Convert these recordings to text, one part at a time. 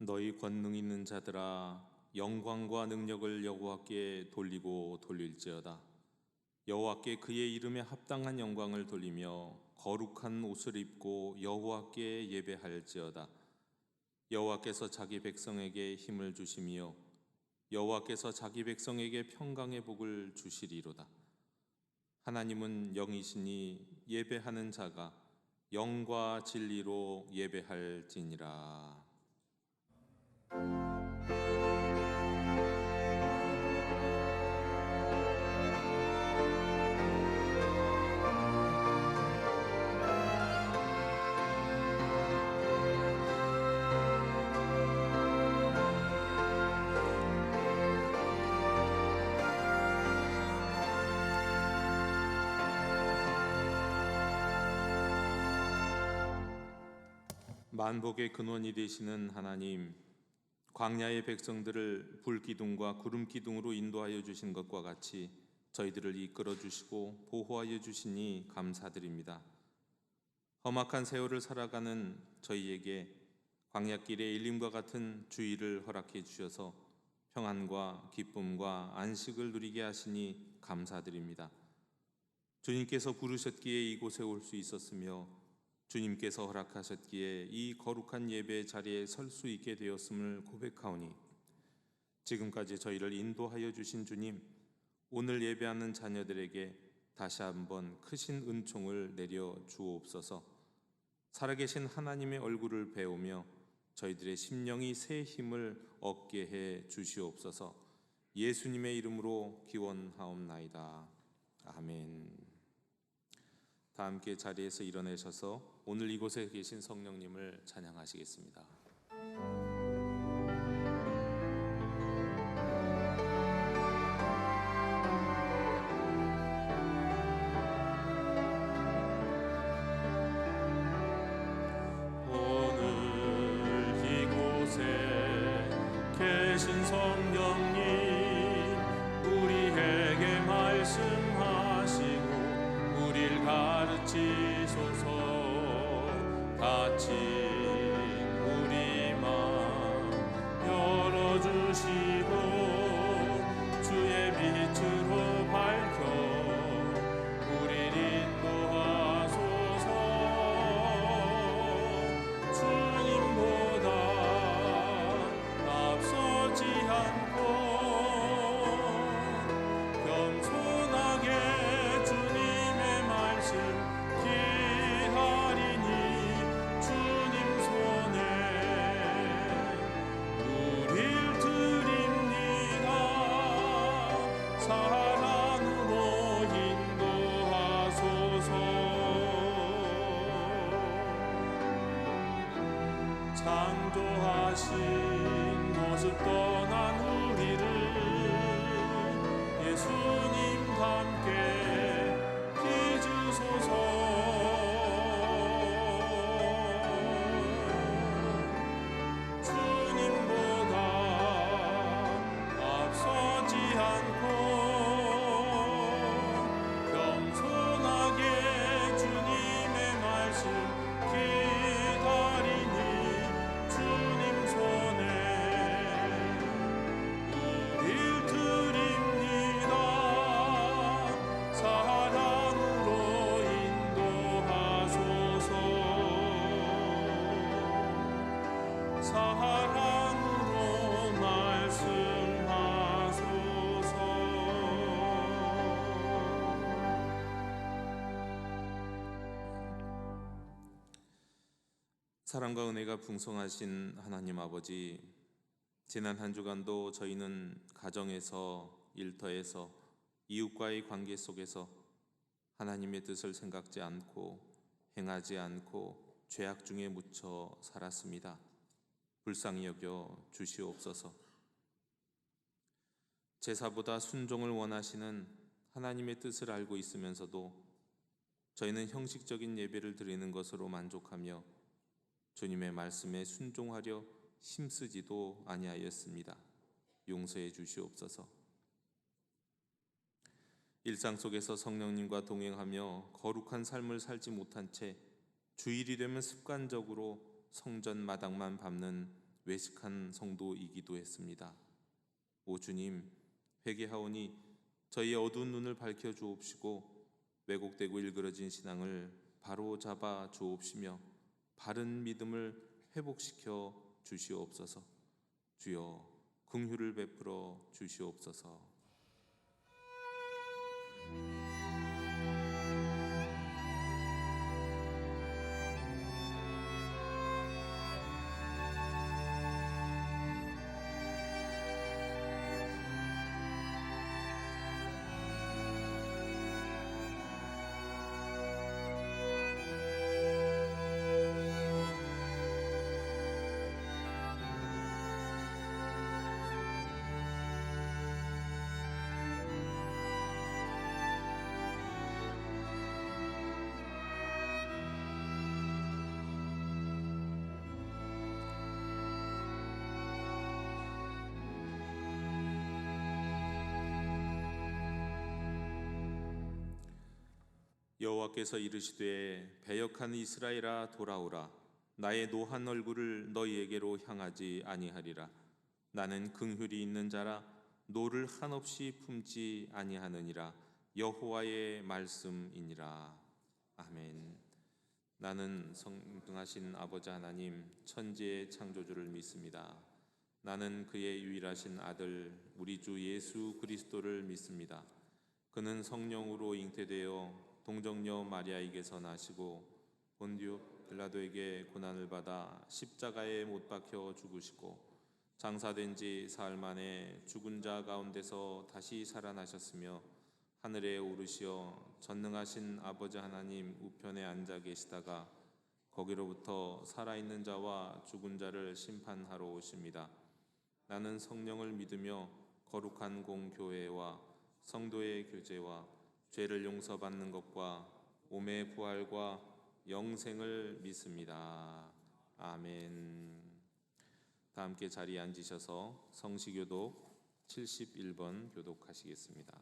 너희 권능 있는 자들아, 영광과 능력을 여호와께 돌리고 돌릴지어다. 여호와께 그의 이름에 합당한 영광을 돌리며 거룩한 옷을 입고 여호와께 예배할지어다. 여호와께서 자기 백성에게 힘을 주시며 여호와께서 자기 백성에게 평강의 복을 주시리로다. 하나님은 영이시니 예배하는 자가 영과 진리로 예배할지니라. 만복의 근원이 되시는 하나님, 광야의 백성들을 불기둥과 구름기둥으로 인도하여 주신 것과 같이 저희들을 이끌어 주시고 보호하여 주시니 감사드립니다. 험악한 세월을 살아가는 저희에게 광야길의 일림과 같은 주의를 허락해 주셔서 평안과 기쁨과 안식을 누리게 하시니 감사드립니다. 주님께서 부르셨기에 이곳에 올 수 있었으며 주님께서 허락하셨기에 이 거룩한 예배 자리에 설 수 있게 되었음을 고백하오니, 지금까지 저희를 인도하여 주신 주님, 오늘 예배하는 자녀들에게 다시 한번 크신 은총을 내려 주옵소서. 살아계신 하나님의 얼굴을 배우며 저희들의 심령이 새 힘을 얻게 해 주시옵소서. 예수님의 이름으로 기원하옵나이다. 아멘. 다 함께 자리에서 일어나셔서 오늘 이곳에 계신 성령님을 찬양하시겠습니다. 오늘 이곳에 계신 성령님, 우리에게 말씀하시고 우릴 가르치소서. 닫힌 우리 맘 열어주시고 주의 빛으로 밝혀 우릴 인도하소서. 주님보다 앞서지 않고 겸손하게 주님의 말씀 기다리니 주님 손에 우릴 드립니다. 사랑으로 인도하소서. 창조하신 모습 떠난 우리를 예수님 함께 빚으소서. 주님보다 앞서지 않고 겸손하게 주님의 말씀 기다리니 주님 손에 우릴 드립니다. 사랑으로 인도하소서. 사랑으로 말씀하소서. 사랑과 은혜가 풍성하신 하나님 아버지, 지난 한 주간도 저희는 가정에서, 일터에서, 이웃과의 관계 속에서 하나님의 뜻을 생각지 않고 행하지 않고 죄악 중에 묻혀 살았습니다. 불쌍히 여겨 주시옵소서. 제사보다 순종을 원하시는 하나님의 뜻을 알고 있으면서도 저희는 형식적인 예배를 드리는 것으로 만족하며 주님의 말씀에 순종하려 힘쓰지도 아니하였습니다. 용서해 주시옵소서. 일상 속에서 성령님과 동행하며 거룩한 삶을 살지 못한 채 주일이 되면 습관적으로 성전 마당만 밟는 외식한 성도이기도 했습니다. 오 주님, 회개하오니 저희의 어두운 눈을 밝혀 주옵시고 왜곡되고 일그러진 신앙을 바로 잡아 주옵시며 바른 믿음을 회복시켜 주시옵소서. 주여 긍휼을 베풀어 주시옵소서. 여호와께서 이르시되 배역한 이스라엘아 돌아오라. 나의 노한 얼굴을 너희에게로 향하지 아니하리라. 나는 긍휼이 있는 자라 노를 한없이 품지 아니하느니라. 여호와의 말씀이니라. 아멘. 나는 성등하신 아버지 하나님 천지의 창조주를 믿습니다. 나는 그의 유일하신 아들 우리 주 예수 그리스도를 믿습니다. 그는 성령으로 잉태되어 동정녀 마리아에게서 나시고 본디오 빌라도에게 고난을 받아 십자가에 못 박혀 죽으시고 장사된 지 사흘 만에 죽은 자 가운데서 다시 살아나셨으며 하늘에 오르시어 전능하신 아버지 하나님 우편에 앉아 계시다가 거기로부터 살아있는 자와 죽은 자를 심판하러 오십니다. 나는 성령을 믿으며 거룩한 공교회와 성도의 교제와 죄를 용서받는 것과 몸의 부활과 영생을 믿습니다. 아멘. 다 함께 자리에 앉으셔서 성시교독 71번 교독하시겠습니다.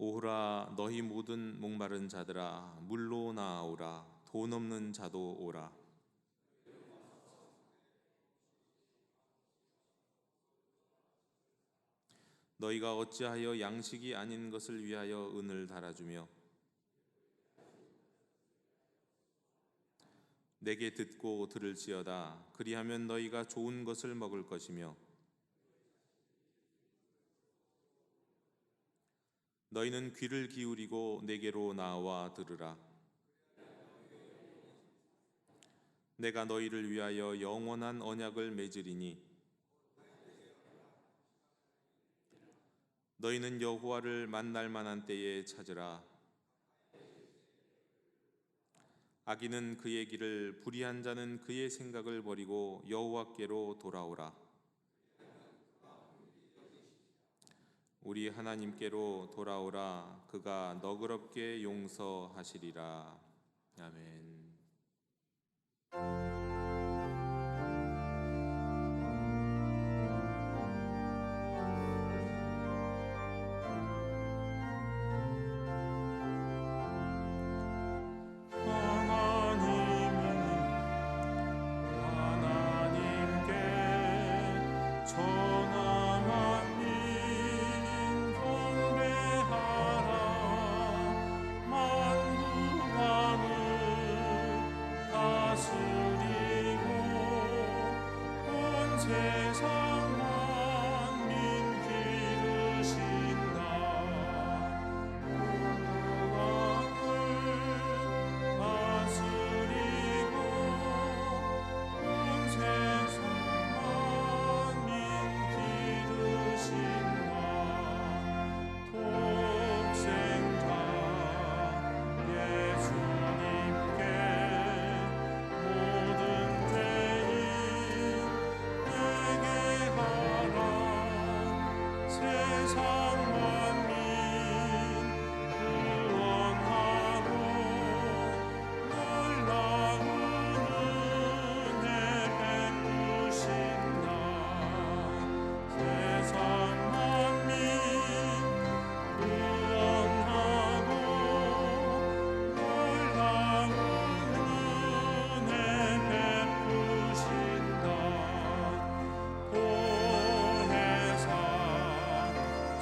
오라 너희 모든 목마른 자들아 물로 나아오라. 돈 없는 자도 오라. 너희가 어찌하여 양식이 아닌 것을 위하여 은을 달아주며 내게 듣고 들을지어다. 그리하면 너희가 좋은 것을 먹을 것이며 너희는 귀를 기울이고 내게로 나와 들으라. 내가 너희를 위하여 영원한 언약을 맺으리니 너희는 여호와를 만날 만한 때에 찾으라. 악인은 그의 길을, 불의한 자는 그의 생각을 버리고 여호와께로 돌아오라. 우리 하나님께로 돌아오라. 그가 너그럽게 용서하시리라. 아멘.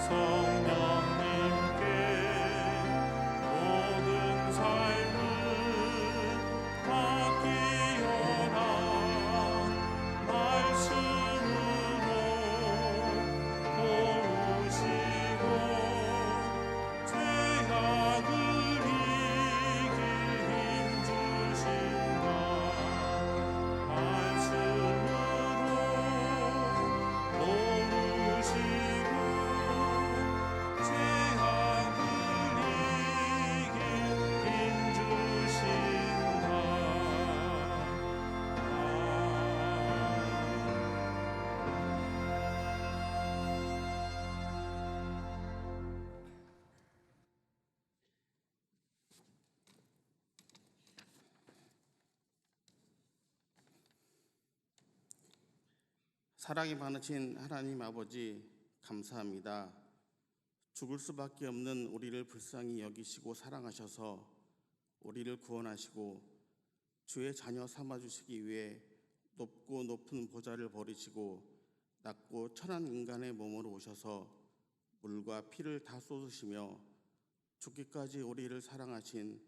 성령님께 모든 삶을 맡기오라. 말씀으로 도우시고 죄악을 이길 힘 주신다. 말씀으로 도우시고 죄악을 이길 힘 주신다. 사랑이 많으신 하나님 아버지, 감사합니다. 죽을 수밖에 없는 우리를 불쌍히 여기시고 사랑하셔서 우리를 구원하시고 주의 자녀 삼아주시기 위해 높고 높은 보좌를 버리시고 낮고 천한 인간의 몸으로 오셔서 물과 피를 다 쏟으시며 죽기까지 우리를 사랑하신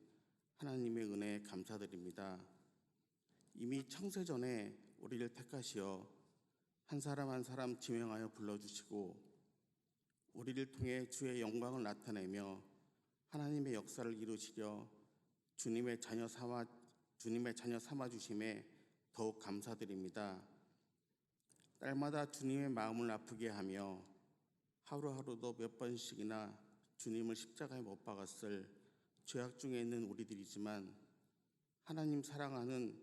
하나님의 은혜에 감사드립니다. 이미 창세전에 우리를 택하시어 한 사람 한 사람 지명하여 불러주시고 우리를 통해 주의 영광을 나타내며 하나님의 역사를 이루시려 주님의 자녀 삼아 주심에 더욱 감사드립니다. 날마다 주님의 마음을 아프게 하며 하루하루도 몇 번씩이나 주님을 십자가에 못 박았을 죄악 중에 있는 우리들이지만 하나님 사랑하는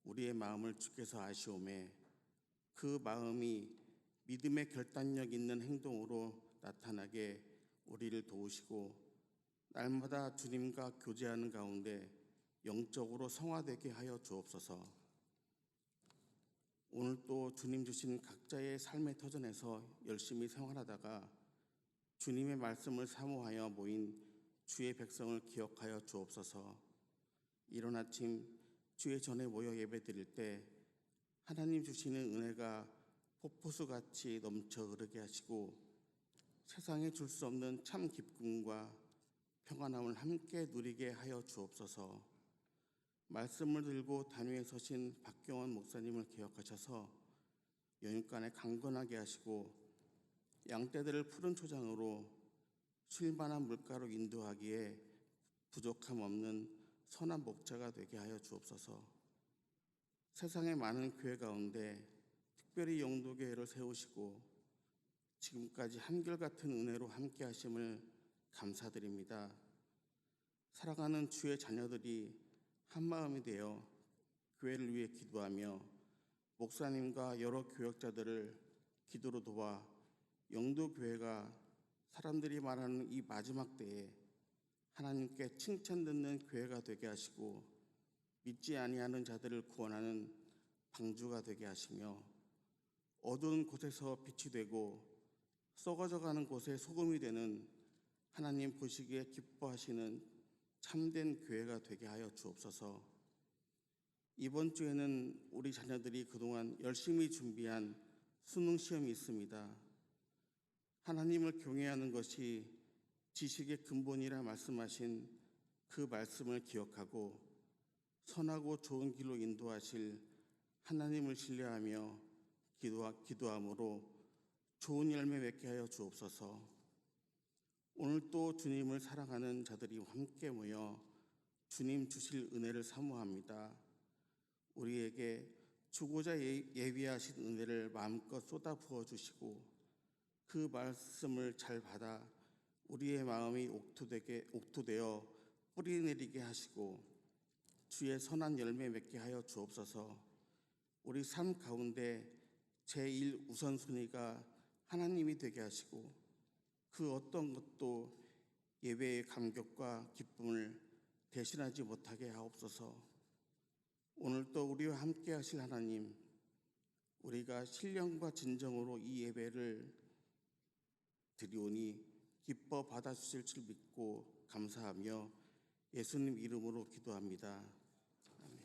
우리의 마음을 주께서 아시오매 그 마음이 믿음의 결단력 있는 행동으로 나타나게 우리를 도우시고 날마다 주님과 교제하는 가운데 영적으로 성화되게 하여 주옵소서. 오늘 또 주님 주신 각자의 삶의 터전에서 열심히 생활하다가 주님의 말씀을 사모하여 모인 주의 백성을 기억하여 주옵소서. 이른 아침 주의 전에 모여 예배드릴 때 하나님 주시는 은혜가 폭포수같이 넘쳐 흐르게 하시고 세상에 줄 수 없는 참 기쁨과 평안함을 함께 누리게 하여 주옵소서. 말씀을 들고 단위에 서신 박경원 목사님을 기억하셔서 영육간에 강건하게 하시고 양떼들을 푸른 초장으로 쉴만한 물가로 인도하기에 부족함 없는 선한 목자가 되게 하여 주옵소서. 세상의 많은 교회 가운데 특별히 영도교회를 세우시고 지금까지 한결같은 은혜로 함께 하심을 감사드립니다. 사랑하는 주의 자녀들이 한마음이 되어 교회를 위해 기도하며 목사님과 여러 교역자들을 기도로 도와 영도교회가 사람들이 말하는 이 마지막 때에 하나님께 칭찬 듣는 교회가 되게 하시고 믿지 아니하는 자들을 구원하는 방주가 되게 하시며 어두운 곳에서 빛이 되고 썩어져가는 곳에 소금이 되는 하나님 보시기에 기뻐하시는 참된 교회가 되게 하여 주옵소서. 이번 주에는 우리 자녀들이 그동안 열심히 준비한 수능 시험이 있습니다. 하나님을 경외하는 것이 지식의 근본이라 말씀하신 그 말씀을 기억하고 선하고 좋은 길로 인도하실 하나님을 신뢰하며 기도함으로 좋은 열매 맺게 하여 주옵소서. 오늘 또 주님을 사랑하는 자들이 함께 모여 주님 주실 은혜를 사모합니다. 우리에게 주고자 예비하신 은혜를 마음껏 쏟아 부어 주시고 그 말씀을 잘 받아 우리의 마음이 옥토되어 뿌리 내리게 하시고 주의 선한 열매 맺게 하여 주옵소서. 우리 삶 가운데 제1 우선순위가 하나님이 되게 하시고 그 어떤 것도 예배의 감격과 기쁨을 대신하지 못하게 하옵소서. 오늘 또 우리와 함께 하실 하나님, 우리가 신령과 진정으로 이 예배를 드리오니 기뻐 받아주실 줄 믿고 감사하며 예수님 이름으로 기도합니다. 아멘.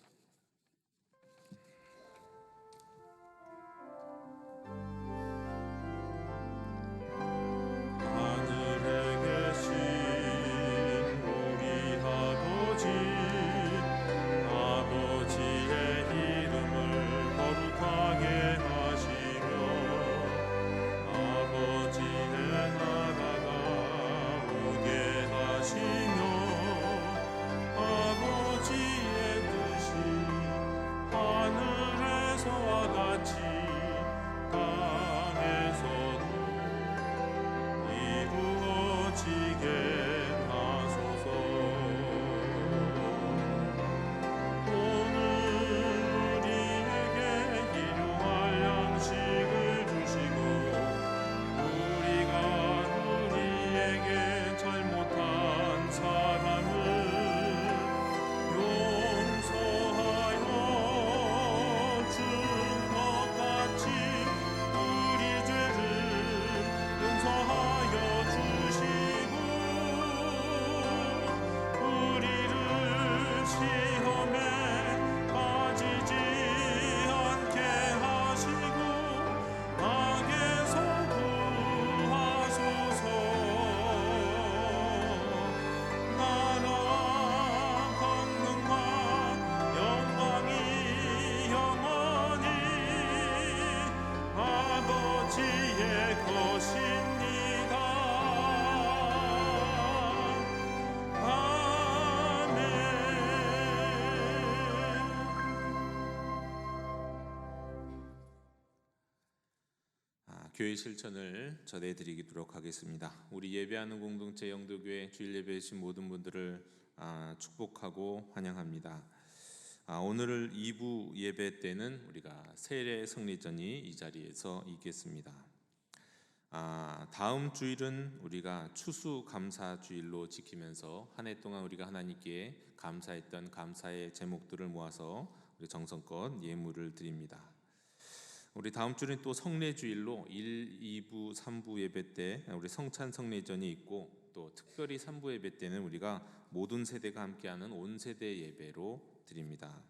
교회 실천을 전해드리도록 하겠습니다. 우리 예배하는 공동체 영도교회 주일 예배에 신 모든 분들을 축복하고 환영합니다. 오늘 2부 예배 때는 우리가 세례 성례전이 이 자리에서 있겠습니다. 다음 주일은 우리가 추수감사주일로 지키면서 한 해 동안 우리가 하나님께 감사했던 감사의 제목들을 모아서 우리 정성껏 예물을 드립니다. 우리 다음 주는 또 성례주일로 1, 2부, 3부 예배 때 우리 성찬 성례전이 있고, 또 특별히 3부 예배 때는 우리가 모든 세대가 함께하는 온 세대 예배로 드립니다.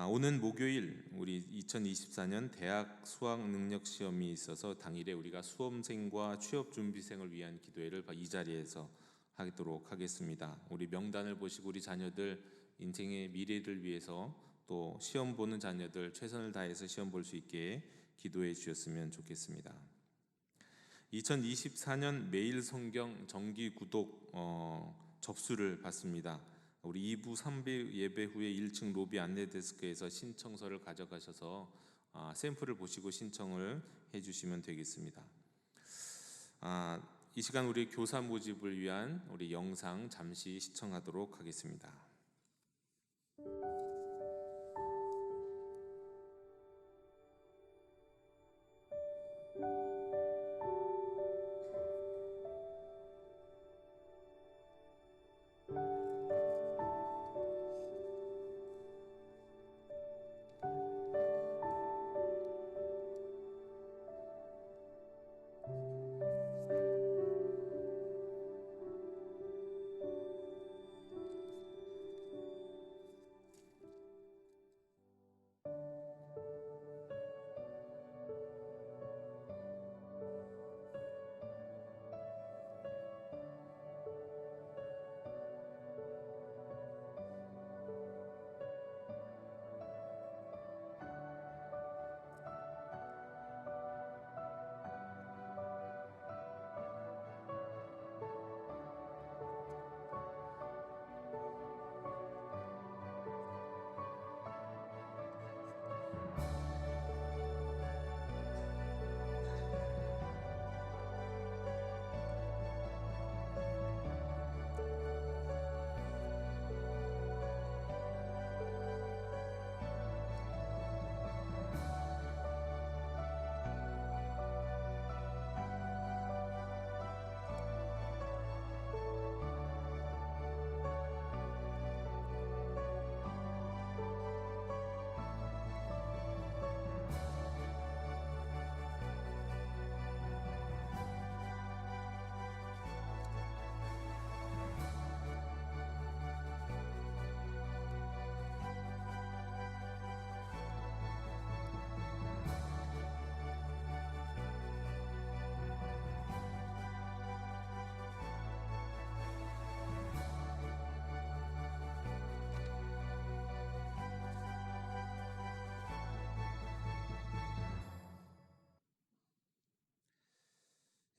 오는 목요일 우리 2024년 대학 수학 능력 시험이 있어서 당일에 우리가 수험생과 취업 준비생을 위한 기도회를 이 자리에서 하도록 하겠습니다. 우리 명단을 보시고 우리 자녀들 인생의 미래를 위해서 또 시험 보는 자녀들 최선을 다해서 시험 볼 수 있게 기도해 주셨으면 좋겠습니다. 2024년 매일 성경 정기 구독 접수를 받습니다. 우리 2부, 3부 예배 후에 1층 로비 안내 데스크에서 신청서를 가져가셔서 샘플을 보시고 신청을 해주시면 되겠습니다. 이 시간 우리 교사 모집을 위한 우리 영상 잠시 시청하도록 하겠습니다.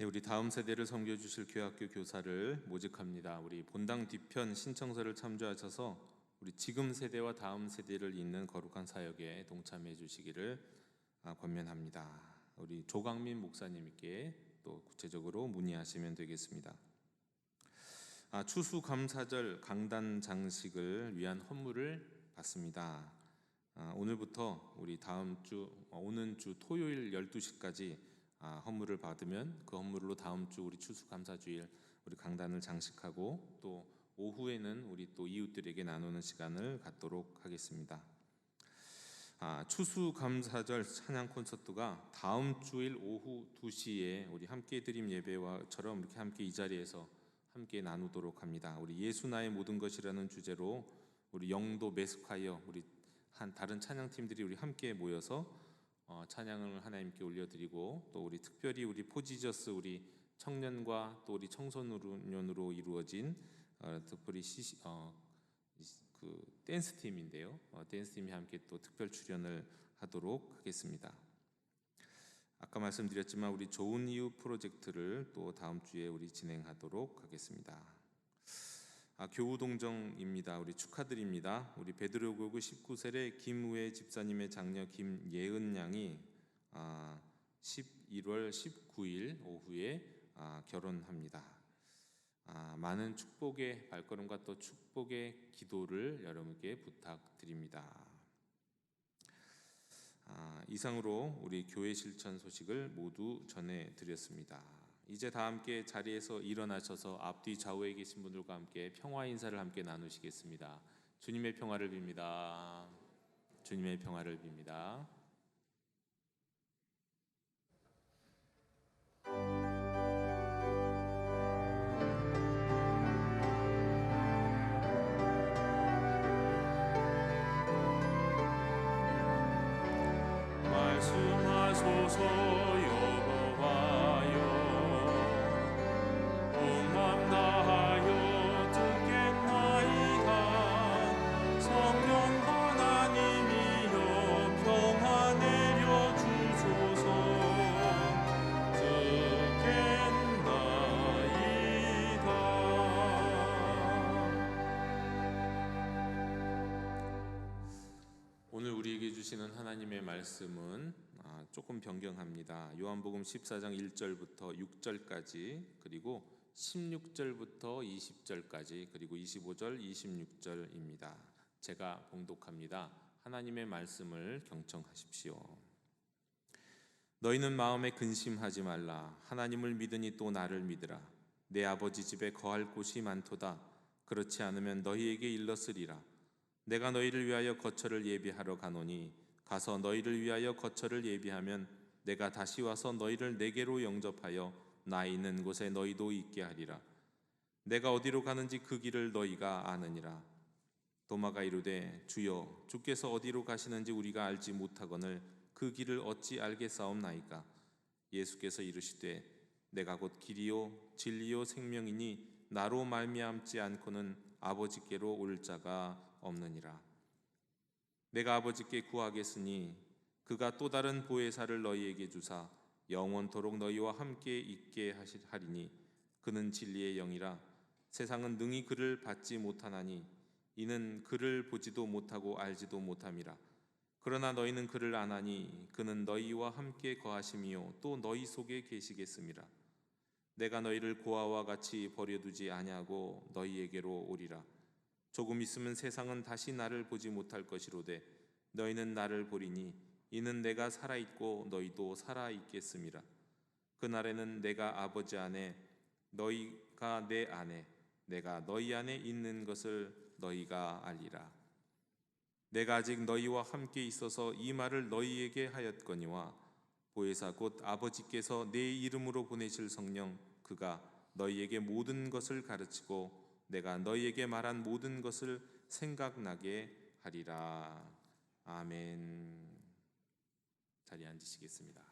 우리 다음 세대를 섬겨주실 교회학교 교사를 모집합니다. 우리 본당 뒤편 신청서를 참조하셔서 우리 지금 세대와 다음 세대를 잇는 거룩한 사역에 동참해 주시기를 권면합니다. 우리 조강민 목사님께 또 구체적으로 문의하시면 되겠습니다. 추수감사절 강단 장식을 위한 헌물을 받습니다. 오늘부터 우리 오는 주 토요일 12시까지 헌물을 받으면 그 헌물로 다음 주 우리 추수감사주일 우리 강단을 장식하고, 또 오후에는 우리 또 이웃들에게 나누는 시간을 갖도록 하겠습니다. 추수감사절 찬양 콘서트가 다음 주일 오후 2시에 우리 함께 드림 예배와처럼 이렇게 함께 이 자리에서 함께 나누도록 합니다. 우리 예수 나의 모든 것이라는 주제로 우리 영도 메스콰이어 우리 다른 찬양팀들이 우리 함께 모여서 찬양을 하나님께 올려드리고, 또 우리 특별히 우리 포지저스 우리 청년과 또 우리 청소년으로 이루어진 특별히 그 댄스 팀인데요. 댄스 팀이 함께 또 특별 출연을 하도록 하겠습니다. 아까 말씀드렸지만 우리 좋은 이웃 프로젝트를 또 다음 주에 우리 진행하도록 하겠습니다. 교우동정입니다. 우리 축하드립니다. 우리 베드로교구 19세례 김우혜 집사님의 장녀 김예은 양이 11월 19일 오후에 결혼합니다. 많은 축복의 발걸음과 또 축복의 기도를 여러분께 부탁드립니다. 이상으로 우리 교회 실천 소식을 모두 전해드렸습니다. 이제 다 함께 자리에서 일어나셔서 앞뒤 좌우에 계신 분들과 함께 평화 인사를 함께 나누시겠습니다. 주님의 평화를 빕니다. 주님의 평화를 빕니다. 말씀하소서 여호와여, 온 맘 다하여 듣겠나이다. 성령 하나님이여 평화 내려 주소서. 듣겠나이다. 오늘 우리에게 주시는 하나님의 말씀은 조금 변경합니다. 요한복음 14장 1절부터 6절까지, 그리고 16절부터 20절까지, 그리고 25절, 26절입니다. 제가 봉독합니다. 하나님의 말씀을 경청하십시오. 너희는 마음에 근심하지 말라. 하나님을 믿으니 또 나를 믿으라. 내 아버지 집에 거할 곳이 많도다. 그렇지 않으면 너희에게 일렀으리라. 내가 너희를 위하여 거처를 예비하러 가노니 가서 너희를 위하여 거처를 예비하면 내가 다시 와서 너희를 내게로 영접하여 나 있는 곳에 너희도 있게 하리라. 내가 어디로 가는지 그 길을 너희가 아느니라. 도마가 이르되 주여, 주께서 어디로 가시는지 우리가 알지 못하거늘 그 길을 어찌 알겠사옵나이까. 예수께서 이르시되 내가 곧 길이요 진리요 생명이니 나로 말미암지 않고는 아버지께로 올 자가 없느니라. 내가 아버지께 구하겠으니 그가 또 다른 보혜사를 너희에게 주사 영원토록 너희와 함께 있게 하리니 그는 진리의 영이라. 세상은 능히 그를 받지 못하나니 이는 그를 보지도 못하고 알지도 못함이라. 그러나 너희는 그를 아나니 그는 너희와 함께 거하심이요 또 너희 속에 계시겠음이라. 내가 너희를 고아와 같이 버려두지 아니하고 너희에게로 오리라. 조금 있으면 세상은 다시 나를 보지 못할 것이로되 너희는 나를 보리니 이는 내가 살아있고 너희도 살아있겠음이라. 그날에는 내가 아버지 안에 너희가 내 안에 내가 너희 안에 있는 것을 너희가 알리라. 내가 아직 너희와 함께 있어서 이 말을 너희에게 하였거니와 보혜사 곧 아버지께서 내 이름으로 보내실 성령 그가 너희에게 모든 것을 가르치고 내가 너희에게 말한 모든 것을 생각나게 하리라. 아멘. 자리에 앉으시겠습니다.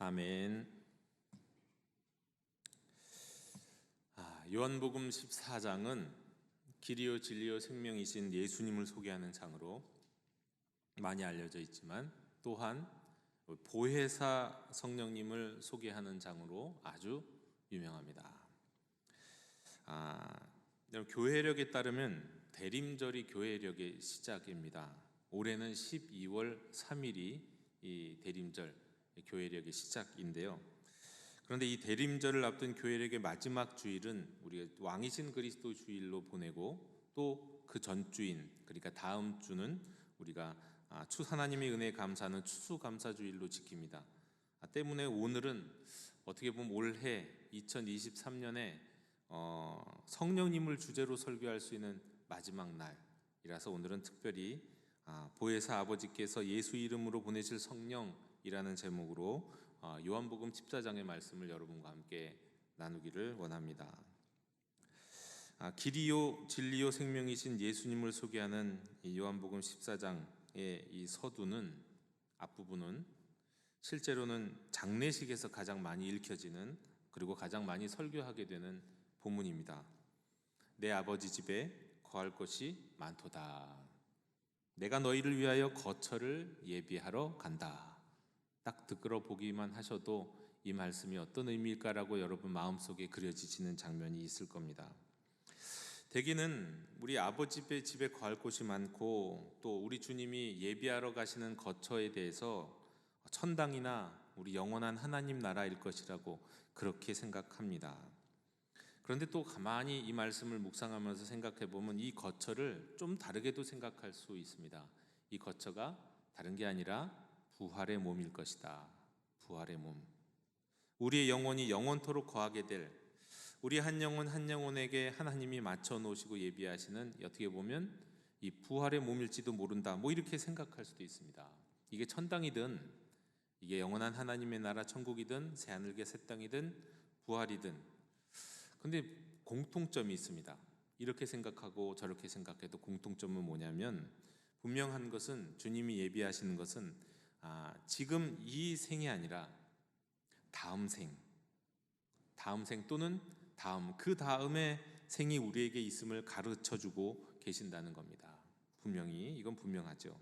아멘. 요한복음 14장은 길이요 진리요 생명이신 예수님을 소개하는 장으로 많이 알려져 있지만 또한 보혜사 성령님을 소개하는 장으로 아주 유명합니다. 교회력에 따르면 대림절이 교회력의 시작입니다. 올해는 12월 3일이 이 대림절 교회력의 시작인데요. 그런데 이 대림절을 앞둔 교회력의 마지막 주일은 우리가 왕이신 그리스도 주일로 보내고 또 그 전주인, 그러니까 다음 주는 우리가 하나님의 은혜에 감사하는 추수감사주일로 지킵니다. 때문에 오늘은 어떻게 보면 올해 2023년에 성령님을 주제로 설교할 수 있는 마지막 날이라서 오늘은 특별히 보혜사 아버지께서 예수 이름으로 보내실 성령이라는 제목으로 요한복음 14장의 말씀을 여러분과 함께 나누기를 원합니다. 길이요 진리요 생명이신 예수님을 소개하는 이 요한복음 14장의 이 서두는 앞부분은 실제로는 장례식에서 가장 많이 읽혀지는 그리고 가장 많이 설교하게 되는 본문입니다. 내 아버지 집에 거할 것이 많도다. 내가 너희를 위하여 거처를 예비하러 간다. 딱 듣고 보기만 하셔도 이 말씀이 어떤 의미일까라고 여러분 마음속에 그려지시는 장면이 있을 겁니다. 대개는 우리 아버지 집에 거할 곳이 많고 또 우리 주님이 예비하러 가시는 거처에 대해서 천당이나 우리 영원한 하나님 나라일 것이라고 그렇게 생각합니다. 그런데 또 가만히 이 말씀을 묵상하면서 생각해 보면 이 거처를 좀 다르게도 생각할 수 있습니다. 이 거처가 다른 게 아니라 부활의 몸일 것이다. 부활의 몸. 우리의 영혼이 영원토록 거하게 될 우리 한 영혼 한 영혼에게 하나님이 맞춰 놓으시고 예비하시는 어떻게 보면 이 부활의 몸일지도 모른다. 뭐 이렇게 생각할 수도 있습니다. 이게 천당이든 이게 영원한 하나님의 나라 천국이든 새하늘과 새 땅이든 부활이든 근데 공통점이 있습니다. 이렇게 생각하고 저렇게 생각해도 공통점은 뭐냐면 분명한 것은 주님이 예비하시는 것은 지금 이 생이 아니라 다음 생 또는 그 다음의 생이 우리에게 있음을 가르쳐주고 계신다는 겁니다. 분명히 이건 분명하죠.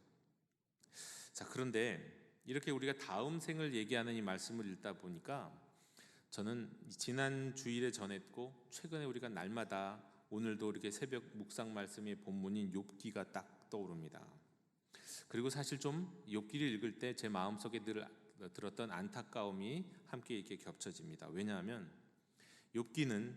자, 그런데 이렇게 우리가 다음 생을 얘기하는 이 말씀을 읽다 보니까 저는 지난 주일에 전했고 최근에 우리가 날마다 오늘도 이렇게 새벽 묵상 말씀의 본문인 욥기가 딱 떠오릅니다. 그리고 사실 좀 욥기를 읽을 때 제 마음속에 들었던 안타까움이 함께 이렇게 겹쳐집니다. 왜냐하면 욥기는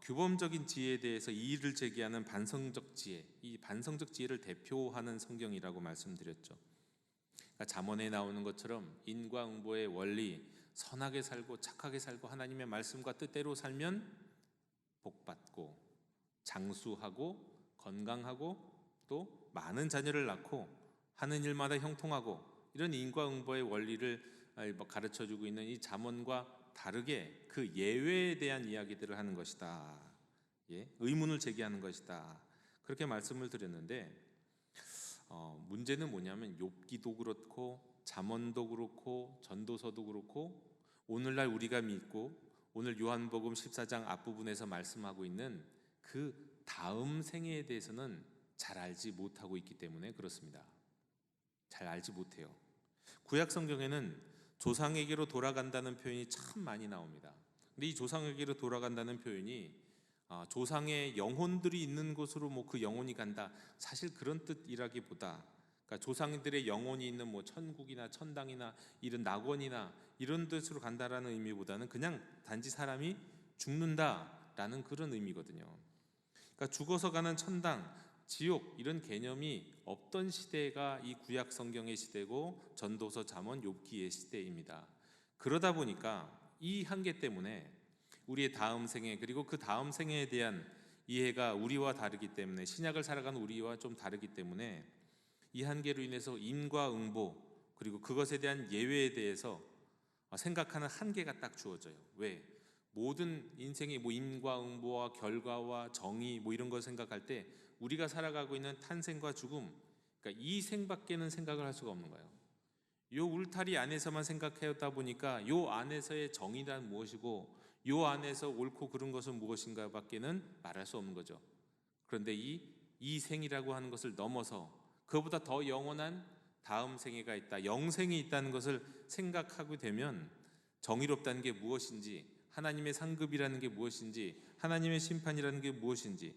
규범적인 지혜에 대해서 이의를 제기하는 반성적 지혜, 이 반성적 지혜를 대표하는 성경이라고 말씀드렸죠. 그러니까 잠언에 나오는 것처럼 인과응보의 원리, 선하게 살고 착하게 살고 하나님의 말씀과 뜻대로 살면 복받고 장수하고 건강하고 또 많은 자녀를 낳고 하는 일마다 형통하고 이런 인과응보의 원리를 가르쳐주고 있는 이 잠언과 다르게 그 예외에 대한 이야기들을 하는 것이다. 의문을 제기하는 것이다. 그렇게 말씀을 드렸는데 문제는 뭐냐면 욥기도 그렇고 잠언도 그렇고 전도서도 그렇고 오늘날 우리가 믿고 오늘 요한복음 14장 앞부분에서 말씀하고 있는 그 다음 생애에 대해서는 잘 알지 못하고 있기 때문에 그렇습니다. 잘 알지 못해요. 구약 성경에는 조상에게로 돌아간다는 표현이 참 많이 나옵니다. 근데 이 조상에게로 돌아간다는 표현이 조상의 영혼들이 있는 곳으로 그 영혼이 간다. 사실 그런 뜻이라기보다 그러니까 조상들의 영혼이 있는 천국이나 천당이나 이런 낙원이나 이런 뜻으로 간다라는 의미보다는 그냥 단지 사람이 죽는다라는 그런 의미거든요. 그러니까 죽어서 가는 천당, 지옥 이런 개념이 없던 시대가 이 구약 성경의 시대고 전도서 잠언 욥기의 시대입니다. 그러다 보니까 이 한계 때문에 우리의 다음 생애 그리고 그 다음 생애에 대한 이해가 우리와 다르기 때문에 신약을 살아가는 우리와 좀 다르기 때문에 이 한계로 인해서 인과응보 그리고 그것에 대한 예외에 대해서 생각하는 한계가 딱 주어져요. 왜? 모든 인생의 인과응보와 결과와 정의 이런 걸 생각할 때 우리가 살아가고 있는 탄생과 죽음, 그러니까 이 생밖에는 생각을 할 수가 없는 거예요. 요 울타리 안에서만 생각하다 보니까 요 안에서의 정의란 무엇이고 요 안에서 옳고 그른 것은 무엇인가 밖에는 말할 수 없는 거죠. 그런데 이 생이라고 하는 것을 넘어서 그보다 더 영원한 다음 생애가 있다, 영생이 있다는 것을 생각하게 되면 정의롭다는 게 무엇인지, 하나님의 상급이라는 게 무엇인지, 하나님의 심판이라는 게 무엇인지,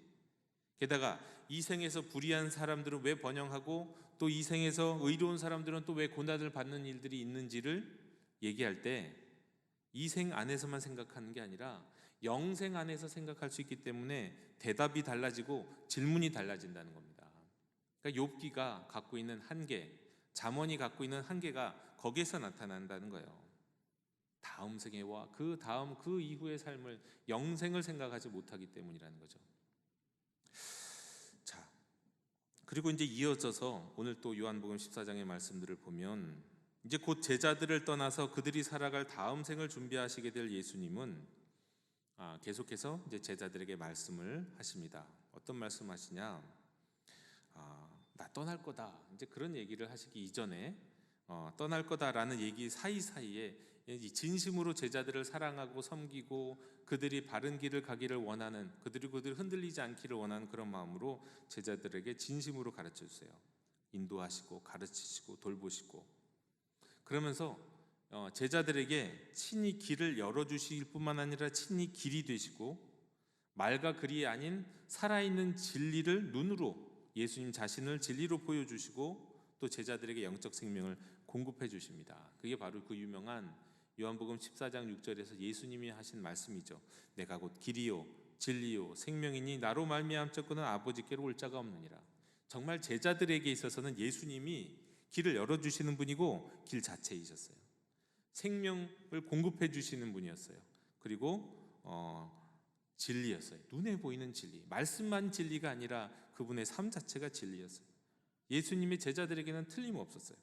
게다가 이 생에서 불의한 사람들은 왜 번영하고 또 이 생에서 의로운 사람들은 또 왜 고난을 받는 일들이 있는지를 얘기할 때 이 생 안에서만 생각하는 게 아니라 영생 안에서 생각할 수 있기 때문에 대답이 달라지고 질문이 달라진다는 겁니다. 그러니까 욥기가 갖고 있는 한계, 잠언이 갖고 있는 한계가 거기에서 나타난다는 거예요. 다음 생애와 그 다음 그 이후의 삶을, 영생을 생각하지 못하기 때문이라는 거죠. 자, 그리고 이제 이어져서 오늘 또 요한복음 14장의 말씀들을 보면 이제 곧 제자들을 떠나서 그들이 살아갈 다음 생을 준비하시게 될 예수님은 계속해서 이제 제자들에게 말씀을 하십니다. 어떤 말씀하시냐? 나 떠날 거다. 이제 그런 얘기를 하시기 이전에 떠날 거다라는 얘기 사이사이에 진심으로 제자들을 사랑하고 섬기고 그들이 바른 길을 가기를 원하는, 그들이 흔들리지 않기를 원하는 그런 마음으로 제자들에게 진심으로 가르쳐 주세요. 인도하시고 가르치시고 돌보시고, 그러면서 제자들에게 친히 길을 열어주실 뿐만 아니라 친히 길이 되시고 말과 글이 아닌 살아있는 진리를 눈으로, 예수님 자신을 진리로 보여주시고 또 제자들에게 영적 생명을 공급해 주십니다. 그게 바로 그 유명한 요한복음 14장 6절에서 예수님이 하신 말씀이죠. 내가 곧 길이요 진리요 생명이니 나로 말미암자고는 아버지께로 올 자가 없느니라. 정말 제자들에게 있어서는 예수님이 길을 열어주시는 분이고 길 자체이셨어요. 생명을 공급해 주시는 분이었어요. 그리고 진리였어요. 눈에 보이는 진리, 말씀만 진리가 아니라 그분의 삶 자체가 진리였어요. 예수님의 제자들에게는 틀림없었어요.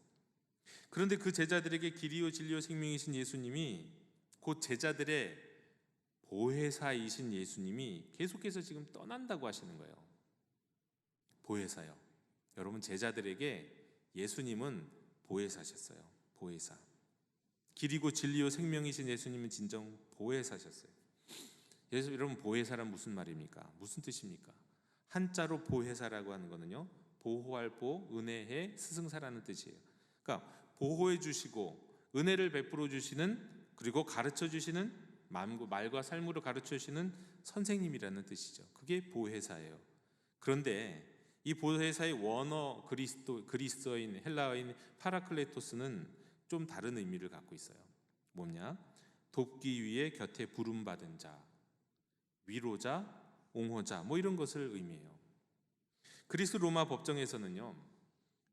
그런데 그 제자들에게 길이요 진리요 생명이신 예수님이, 곧 제자들의 보혜사이신 예수님이 계속해서 지금 떠난다고 하시는 거예요. 보혜사요. 여러분, 제자들에게 예수님은 보혜사셨어요. 보혜사. 길이고 진리요 생명이신 예수님은 진정 보혜사셨어요. 여러분, 보혜사란 무슨 말입니까? 무슨 뜻입니까? 한자로 보혜사라고 하는 거는요, 보호할 보, 은혜해, 스승사라는 뜻이에요. 그러니까 보호해 주시고 은혜를 베풀어 주시는, 그리고 가르쳐 주시는, 말과 삶으로 가르쳐 주시는 선생님이라는 뜻이죠. 그게 보혜사예요. 그런데 이 보혜사의 원어 그리스어인 헬라어인 파라클레토스는 좀 다른 의미를 갖고 있어요. 뭐냐? 돕기 위해 곁에 부름받은 자, 위로자, 옹호자, 뭐 이런 것을 의미해요. 그리스 로마 법정에서는요,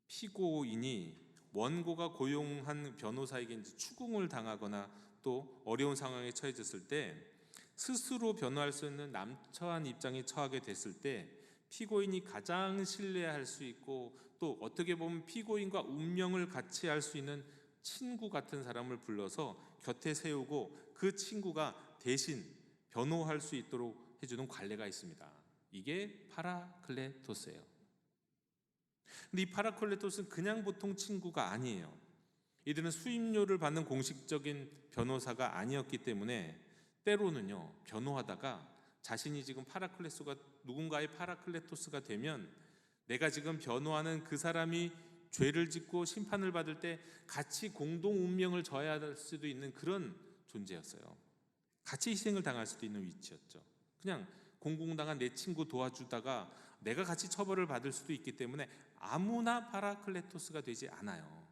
피고인이 원고가 고용한 변호사에게 추궁을 당하거나 또 어려운 상황에 처해졌을 때 스스로 변호할 수 있는 남처한 입장에 처하게 됐을 때 피고인이 가장 신뢰할 수 있고 또 어떻게 보면 피고인과 운명을 같이 할 수 있는 친구 같은 사람을 불러서 곁에 세우고 그 친구가 대신 변호할 수 있도록 해주는 관례가 있습니다. 이게 파라클레토스예요. 근데 이 파라클레토스는 그냥 보통 친구가 아니에요. 이들은 수임료를 받는 공식적인 변호사가 아니었기 때문에 때로는요, 변호하다가 자신이 지금 누군가의 파라클레토스가 되면 내가 지금 변호하는 그 사람이 죄를 짓고 심판을 받을 때 같이 공동 운명을 져야 할 수도 있는 그런 존재였어요. 같이 희생을 당할 수도 있는 위치였죠. 그냥 공공당한 내 친구 도와주다가 내가 같이 처벌을 받을 수도 있기 때문에 아무나 파라클레토스가 되지 않아요.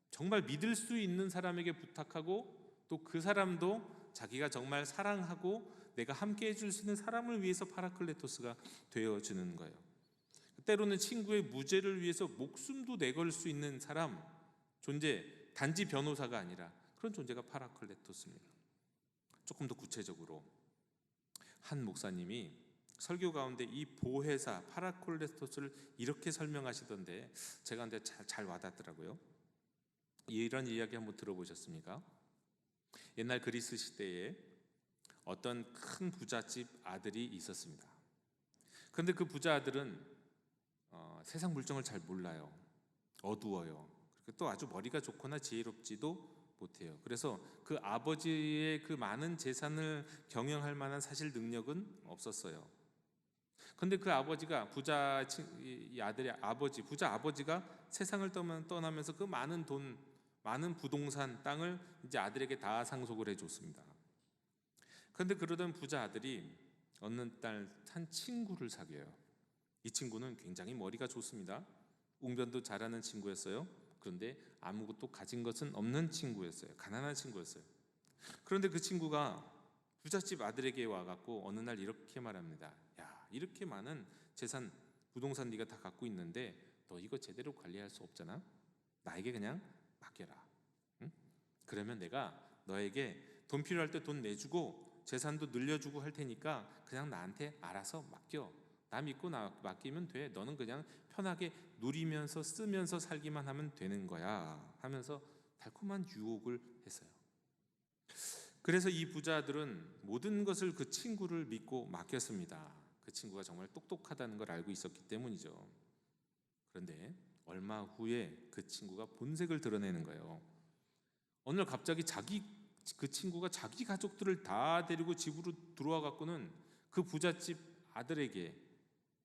정말 믿을 수 있는 사람에게 부탁하고 또 그 사람도 자기가 정말 사랑하고 내가 함께 해줄 수 있는 사람을 위해서 파라클레토스가 되어주는 거예요. 때로는 친구의 무죄를 위해서 목숨도 내걸 수 있는 사람, 존재, 단지 변호사가 아니라 그런 존재가 파라클레토스입니다. 조금 더 구체적으로 한 목사님이 설교 가운데 이 보혜사 파라클레토스를 이렇게 설명하시던데 제가 근데 잘 와닿더라고요. 이런 이야기 한번 들어보셨습니까? 옛날 그리스 시대에 어떤 큰 부잣집 아들이 있었습니다. 그런데 그 부자 아들은 세상 물정을 잘 몰라요. 어두워요. 또 아주 머리가 좋거나 지혜롭지도 못해요. 그래서 그 아버지의 그 많은 재산을 경영할 만한 사실 능력은 없었어요. 근데 그 아버지가 이 아들의 아버지, 부자 아버지가 세상을 떠나면서 그 많은 돈, 많은 부동산, 땅을 이제 아들에게 다 상속을 해줬습니다. 그런데 그러던 부자 아들이 어느 날 한 친구를 사귀어요. 이 친구는 굉장히 머리가 좋습니다. 웅변도 잘하는 친구였어요. 그런데 아무것도 가진 것은 없는 친구였어요. 가난한 친구였어요. 그런데 그 친구가 부잣집 아들에게 와갖고 어느 날 이렇게 말합니다. 야, 이렇게 많은 재산, 부동산 네가 다 갖고 있는데 너 이거 제대로 관리할 수 없잖아. 나에게 그냥 맡겨라. 응? 그러면 내가 너에게 돈 필요할 때 돈 내주고 재산도 늘려주고 할 테니까 그냥 나한테 알아서 맡겨. 나 믿고 맡기면 돼. 너는 그냥 편하게 누리면서 쓰면서 살기만 하면 되는 거야 하면서 달콤한 유혹을 했어요. 그래서 이 부자들은 모든 것을 그 친구를 믿고 맡겼습니다. 그 친구가 정말 똑똑하다는 걸 알고 있었기 때문이죠. 그런데 얼마 후에 그 친구가 본색을 드러내는 거예요. 어느 날 갑자기 그 친구가 자기 가족들을 다 데리고 집으로 들어와 갖고는 그 부잣집 아들에게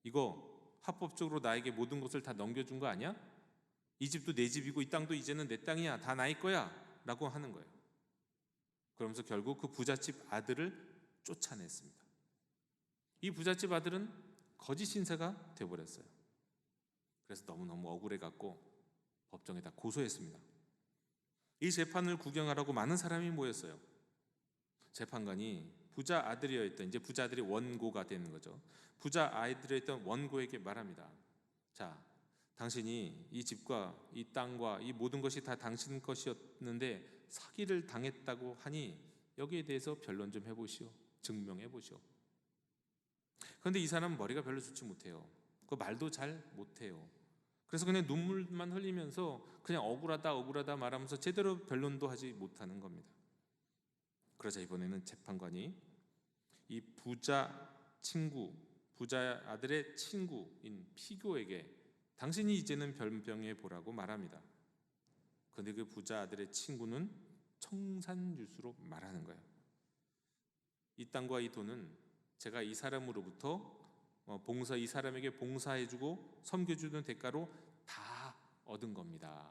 이거 합법적으로 나에게 모든 것을 다 넘겨준 거 아니야? 이 집도 내 집이고 이 땅도 이제는 내 땅이야. 다 나의 거야 라고 하는 거예요. 그러면서 결국 그 부잣집 아들을 쫓아냈습니다. 이 부잣집 아들은 거짓 신세가 돼버렸어요. 그래서 너무너무 억울해갖고 법정에다 고소했습니다. 이 재판을 구경하라고 많은 사람이 모였어요. 재판관이 부자 아들이었던, 이제 부자 아들이 원고가 되는 거죠. 부자 아이들이었던 원고에게 말합니다. 자, 당신이 이 집과 이 땅과 이 모든 것이 다 당신 것이었는데 사기를 당했다고 하니 여기에 대해서 변론 좀 해보시오. 증명해 보시오. 그런데 이 사람은 머리가 별로 좋지 못해요. 그 말도 잘 못해요. 그래서 그냥 눈물만 흘리면서 그냥 억울하다 말하면서 제대로 변론도 하지 못하는 겁니다. 그러자 이번에는 재판관이 이 부자 아들의 친구인 피고에게 당신이 이제는 변명해 보라고 말합니다. 그런데 그 부자 아들의 친구는 청산유수로 말하는 거예요. 이 땅과 이 돈은 제가 이 사람으로부터 이 사람에게 봉사해주고 섬겨주는 대가로 다 얻은 겁니다.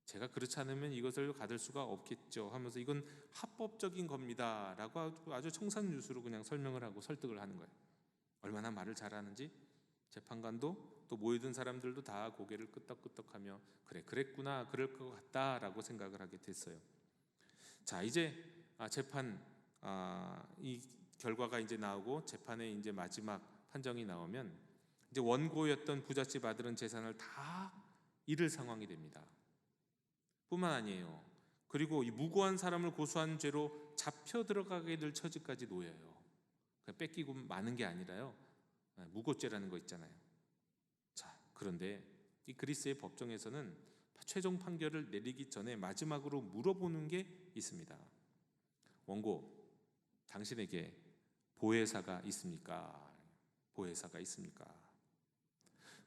제가 그렇지 않으면 이것을 받을 수가 없겠죠 하면서 이건 합법적인 겁니다 라고 아주 청산유수로 그냥 설명을 하고 설득을 하는 거예요. 얼마나 말을 잘하는지 재판관도 또 모여든 사람들도 다 고개를 끄덕끄덕하며 그래 그랬구나 그럴 것 같다 라고 생각을 하게 됐어요. 자, 이제 재판 이 결과가 이제 나오고 재판의 이제 마지막 판정이 나오면 이제 원고였던 부잣집 아들은 재산을 다 잃을 상황이 됩니다. 뿐만 아니에요. 그리고 이 무고한 사람을 고소한 죄로 잡혀 들어가게 될 처지까지 놓여요. 뺏기고 마는 게 아니라요. 무고죄라는 거 있잖아요. 자, 그런데 이 그리스의 법정에서는 최종 판결을 내리기 전에 마지막으로 물어보는 게 있습니다. 원고, 당신에게 보혜사가 있습니까? 보혜사가 있습니까?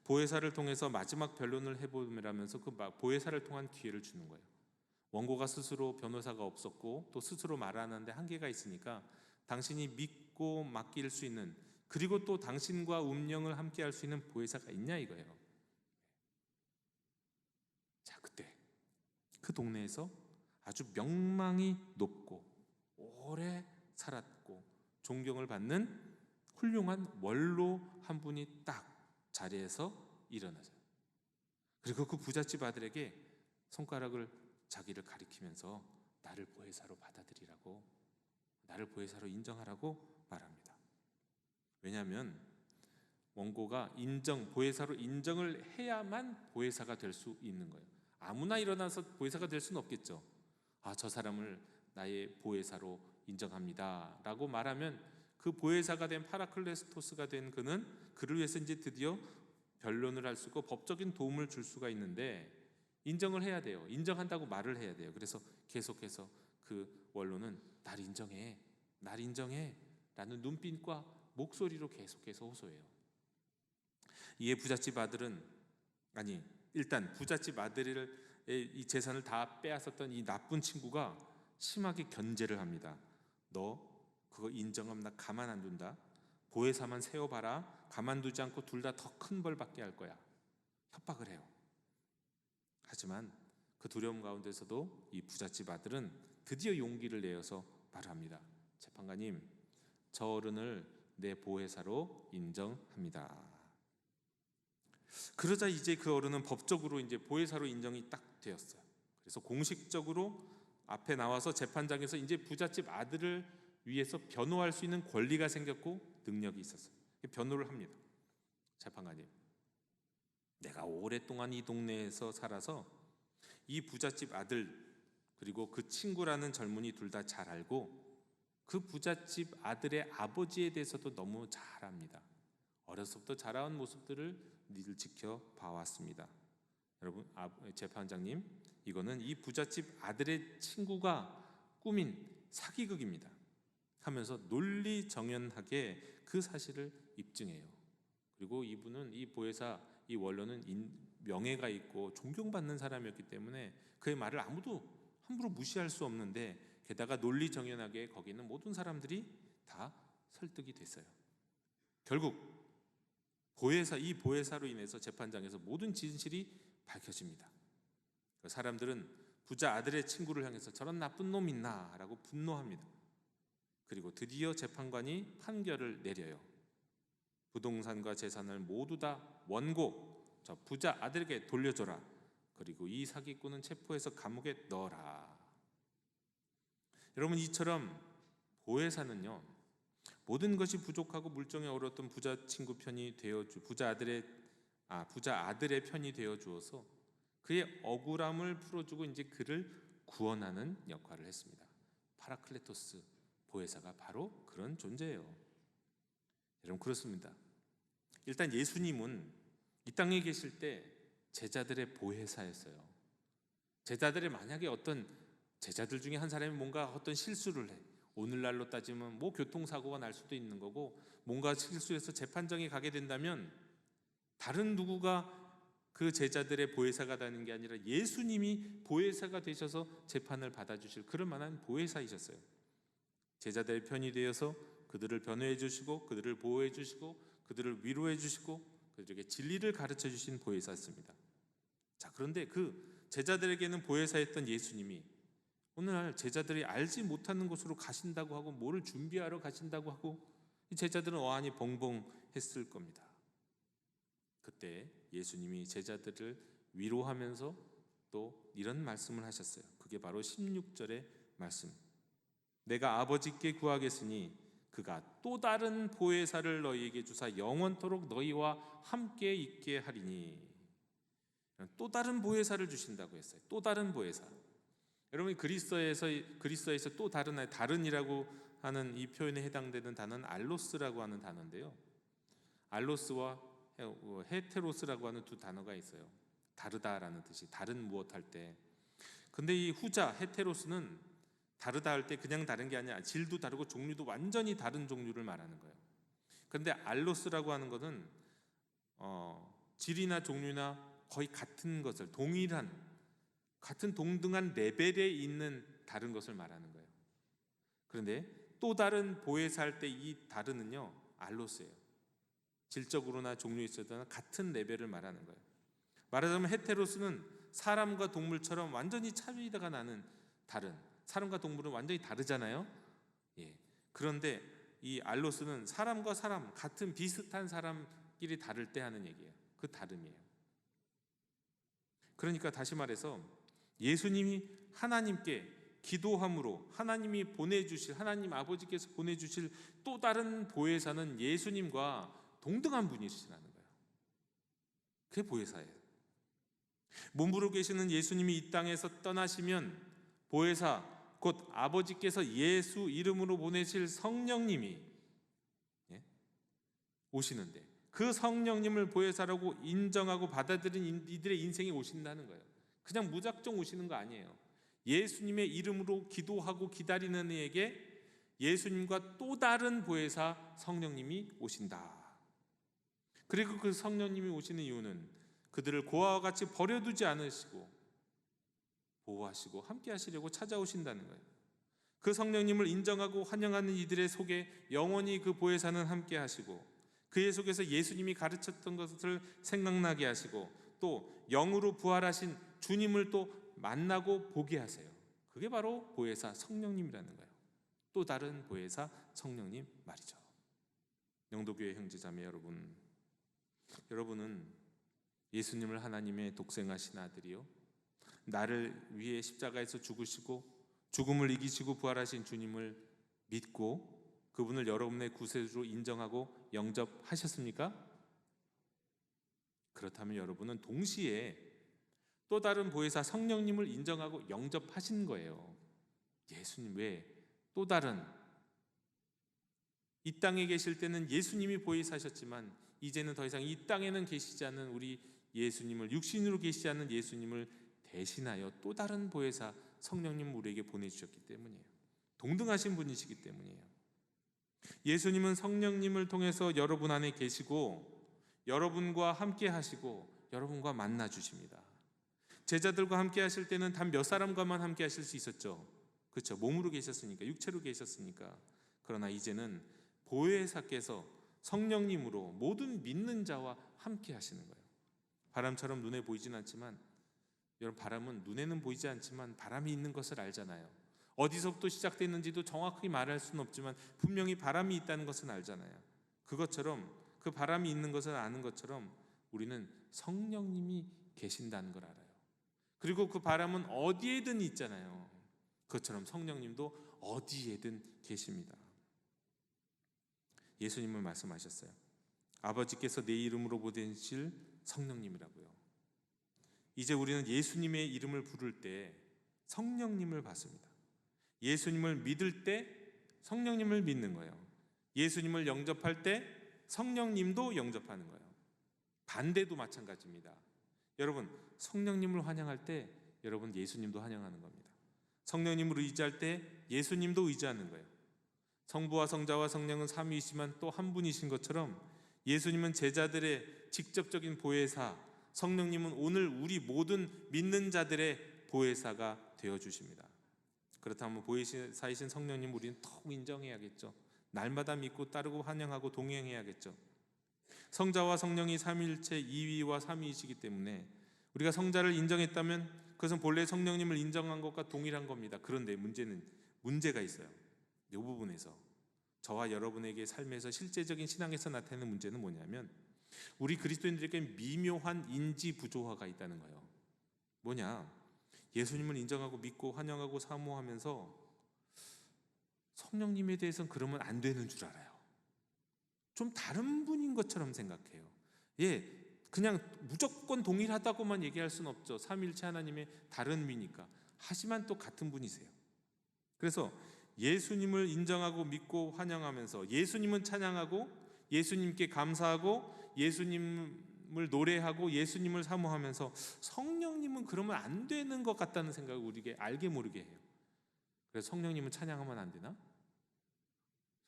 보혜사를 통해서 마지막 변론을 해보라면서 그 보혜사를 통한 기회를 주는 거예요. 원고가 스스로 변호사가 없었고 또 스스로 말하는데 한계가 있으니까 당신이 믿고 맡길 수 있는, 그리고 또 당신과 운명을 함께 할 수 있는 보혜사가 있냐 이거예요. 자, 그때 그 동네에서 아주 명망이 높고 오래 살았고 존경을 받는 훌륭한 원로 한 분이 딱 자리에서 일어나죠. 그리고 그 부잣집 아들에게 손가락을 자기를 가리키면서 나를 보혜사로 받아들이라고, 나를 보혜사로 인정하라고 말합니다. 왜냐하면 원고가 보혜사로 인정을 해야만 보혜사가 될 수 있는 거예요. 아무나 일어나서 보혜사가 될 수는 없겠죠. 저 사람을 나의 보혜사로 인정합니다 라고 말하면 그 보혜사가 된 파라클레스토스가 된 그를 위해서 이제 드디어 변론을 할 수 있고 법적인 도움을 줄 수가 있는데 인정을 해야 돼요. 인정한다고 말을 해야 돼요. 그래서 계속해서 그 원로는 날 인정해 라는 눈빛과 목소리로 계속해서 호소해요. 이에 부잣집 아들은 일단 부잣집 아들의 이 재산을 다 빼앗았던 이 나쁜 친구가 심하게 견제를 합니다. 너 그거 인정하면 나 가만 안 둔다. 보혜사만 세워봐라. 가만두지 않고 둘 다 더 큰 벌 받게 할 거야. 협박을 해요. 하지만 그 두려움 가운데서도 이 부잣집 아들은 드디어 용기를 내어서 말합니다. 재판관님, 저 어른을 내 보혜사로 인정합니다. 그러자 이제 그 어른은 법적으로 이제 보혜사로 인정이 딱 되었어요. 그래서 공식적으로 앞에 나와서 재판장에서 이제 부잣집 아들을 위해서 변호할 수 있는 권리가 생겼고 능력이 있었어요. 변호를 합니다. 재판관님, 내가 오랫동안 이 동네에서 살아서 이 부잣집 아들 그리고 그 친구라는 젊은이 둘 다 잘 알고 그 부잣집 아들의 아버지에 대해서도 너무 잘 압니다. 어려서부터 자라온 모습들을 늘 지켜봐왔습니다. 여러분, 재판장님, 이거는 이 부잣집 아들의 친구가 꾸민 사기극입니다 하면서 논리정연하게 그 사실을 입증해요. 그리고 이분은 이 보혜사, 이 원로는 명예가 있고 존경받는 사람이었기 때문에 그의 말을 아무도 함부로 무시할 수 없는데, 게다가 논리정연하게 거기 있는 모든 사람들이 다 설득이 됐어요. 결국 이 보혜사로 인해서 재판장에서 모든 진실이 밝혀집니다. 사람들은 부자 아들의 친구를 향해서 저런 나쁜 놈 있나 라고 분노합니다. 그리고 드디어 재판관이 판결을 내려요. 부동산과 재산을 모두 다 원고 저 부자 아들에게 돌려줘라. 그리고 이 사기꾼은 체포해서 감옥에 넣어라. 여러분, 이처럼 보혜사는요, 모든 것이 부족하고 물정에 어려웠던 부자 아들의 편이 되어 주어서 그의 억울함을 풀어주고 이제 그를 구원하는 역할을 했습니다. 파라클레토스 보혜사가 바로 그런 존재예요. 여러분, 그렇습니다. 일단 예수님은 이 땅에 계실 때 제자들의 보혜사였어요. 제자들의 만약에 어떤 제자들 중에 한 사람이 뭔가 어떤 실수를 해, 오늘날로 따지면 뭐 교통사고가 날 수도 있는 거고, 뭔가 실수해서 재판정에 가게 된다면 다른 누구가 그 제자들의 보혜사가 되는 게 아니라 예수님이 보혜사가 되셔서 재판을 받아주실 그럴 만한 보혜사이셨어요. 제자들의 편이 되어서 그들을 변호해 주시고 그들을 보호해 주시고 그들을 위로해 주시고 그들에게 진리를 가르쳐 주신 보혜사였습니다. 자, 그런데 그 제자들에게는 보혜사였던 예수님이 오늘날 제자들이 알지 못하는 곳으로 가신다고 하고 뭐를 준비하러 가신다고 하고 이 제자들은 어안이 벙벙했을 겁니다. 그때 예수님이 제자들을 위로하면서 또 이런 말씀을 하셨어요. 그게 바로 16절의 말씀. 내가 아버지께 구하겠으니 그가 또 다른 보혜사를 너희에게 주사 영원토록 너희와 함께 있게 하리니. 또 다른 보혜사를 주신다고 했어요. 또 다른 보혜사. 여러분, 그리스어에서 또 다른이라고 하는 이 표현에 해당되는 단어는 알로스라고 하는 단어인데요. 알로스와 헤테로스라고 하는 두 단어가 있어요. 다르다라는 뜻이, 다른 무엇 할 때. 근데 이 후자 헤테로스는 다르다 할 때 그냥 다른 게 아니라 질도 다르고 종류도 완전히 다른 종류를 말하는 거예요. 그런데 알로스라고 하는 것은 질이나 종류나 거의 같은 것을 같은 동등한 레벨에 있는 다른 것을 말하는 거예요. 그런데 또 다른 보혜사 할 때 이 다른은요, 알로스예요. 질적으로나 종류에 있어도 같은 레벨을 말하는 거예요. 말하자면 헤테로스는 사람과 동물처럼 완전히 차이가 나는 다른, 사람과 동물은 완전히 다르잖아요. 예. 그런데 이 알로스는 사람과 사람, 같은 비슷한 사람끼리 다를 때 하는 얘기예요. 그 다름이에요. 그러니까 다시 말해서 예수님이 하나님께 기도함으로 하나님 아버지께서 보내주실 또 다른 보혜사는 예수님과 동등한 분이시라는 거예요. 그게 보혜사예요. 몸으로 계시는 예수님이 이 땅에서 떠나시면 보혜사, 곧 아버지께서 예수 이름으로 보내실 성령님이 오시는데 그 성령님을 보혜사라고 인정하고 받아들인 이들의 인생에 오신다는 거예요. 그냥 무작정 오시는 거 아니에요. 예수님의 이름으로 기도하고 기다리는 이에게 예수님과 또 다른 보혜사 성령님이 오신다. 그리고 그 성령님이 오시는 이유는 그들을 고아와 같이 버려두지 않으시고 보호하시고 함께 하시려고 찾아오신다는 거예요. 그 성령님을 인정하고 환영하는 이들의 속에 영원히 그 보혜사는 함께 하시고 그의 속에서 예수님이 가르쳤던 것을 생각나게 하시고 또 영으로 부활하신 주님을 또 만나고 보게 하세요. 그게 바로 보혜사 성령님이라는 거예요. 또 다른 보혜사 성령님 말이죠. 영도교회 형제자매 여러분, 여러분은 예수님을 하나님의 독생하신 아들이요, 나를 위해 십자가에서 죽으시고 죽음을 이기시고 부활하신 주님을 믿고 그분을 여러분의 구세주로 인정하고 영접하셨습니까? 그렇다면 여러분은 동시에 또 다른 보혜사 성령님을 인정하고 영접하신 거예요. 예수님 외에 또 다른, 이 땅에 계실 때는 예수님이 보혜사셨지만 이제는 더 이상 이 땅에는 계시지 않는 우리 예수님을, 육신으로 계시지 않는 예수님을 대신하여 또 다른 보혜사 성령님을 우리에게 보내주셨기 때문이에요. 동등하신 분이시기 때문이에요. 예수님은 성령님을 통해서 여러분 안에 계시고 여러분과 함께 하시고 여러분과 만나 주십니다. 제자들과 함께 하실 때는 단 몇 사람과만 함께 하실 수 있었죠. 그렇죠. 몸으로 계셨으니까, 육체로 계셨으니까. 그러나 이제는 보혜사께서 성령님으로 모든 믿는 자와 함께 하시는 거예요. 바람처럼 눈에 보이진 않지만, 여러분, 바람은 눈에는 보이지 않지만 바람이 있는 것을 알잖아요. 어디서부터 시작됐는지도 정확히 말할 수는 없지만 분명히 바람이 있다는 것은 알잖아요. 그것처럼, 그 바람이 있는 것을 아는 것처럼 우리는 성령님이 계신다는 걸 알아요. 그리고 그 바람은 어디에든 있잖아요. 그것처럼 성령님도 어디에든 계십니다. 예수님은 말씀하셨어요. 아버지께서 내 이름으로 보내실 성령님이라고요. 이제 우리는 예수님의 이름을 부를 때 성령님을 받습니다. 예수님을 믿을 때 성령님을 믿는 거예요. 예수님을 영접할 때 성령님도 영접하는 거예요. 반대도 마찬가지입니다. 여러분, 성령님을 환영할 때 여러분 예수님도 환영하는 겁니다. 성령님을 의지할 때 예수님도 의지하는 거예요. 성부와 성자와 성령은 삼위이시지만 또 한 분이신 것처럼 예수님은 제자들의 직접적인 보혜사, 성령님은 오늘 우리 모든 믿는 자들의 보혜사가 되어주십니다. 그렇다면 보혜사이신 성령님 우리는 더욱 인정해야겠죠. 날마다 믿고 따르고 환영하고 동행해야겠죠. 성자와 성령이 삼위일체 이위와 삼위이시기 때문에 우리가 성자를 인정했다면 그것은 본래 성령님을 인정한 것과 동일한 겁니다. 그런데 문제가 있어요. 이 부분에서 저와 여러분에게 삶에서 실제적인 신앙에서 나타나는 문제는 뭐냐면 우리 그리스도인들에게 미묘한 인지 부조화가 있다는 거예요. 뭐냐? 예수님을 인정하고 믿고 환영하고 사모하면서 성령님에 대해서는 그러면 안 되는 줄 알아요. 좀 다른 분인 것처럼 생각해요. 그냥 무조건 동일하다고만 얘기할 수는 없죠. 삼위일체 하나님의 다른 미니까. 하지만 또 같은 분이세요. 그래서 예수님을 인정하고 믿고 환영하면서 예수님은 찬양하고 예수님께 감사하고 예수님을 노래하고 예수님을 사모하면서 성령님은 그러면 안 되는 것 같다는 생각을 우리에게 알게 모르게 해요. 그래서 성령님은 찬양하면 안 되나?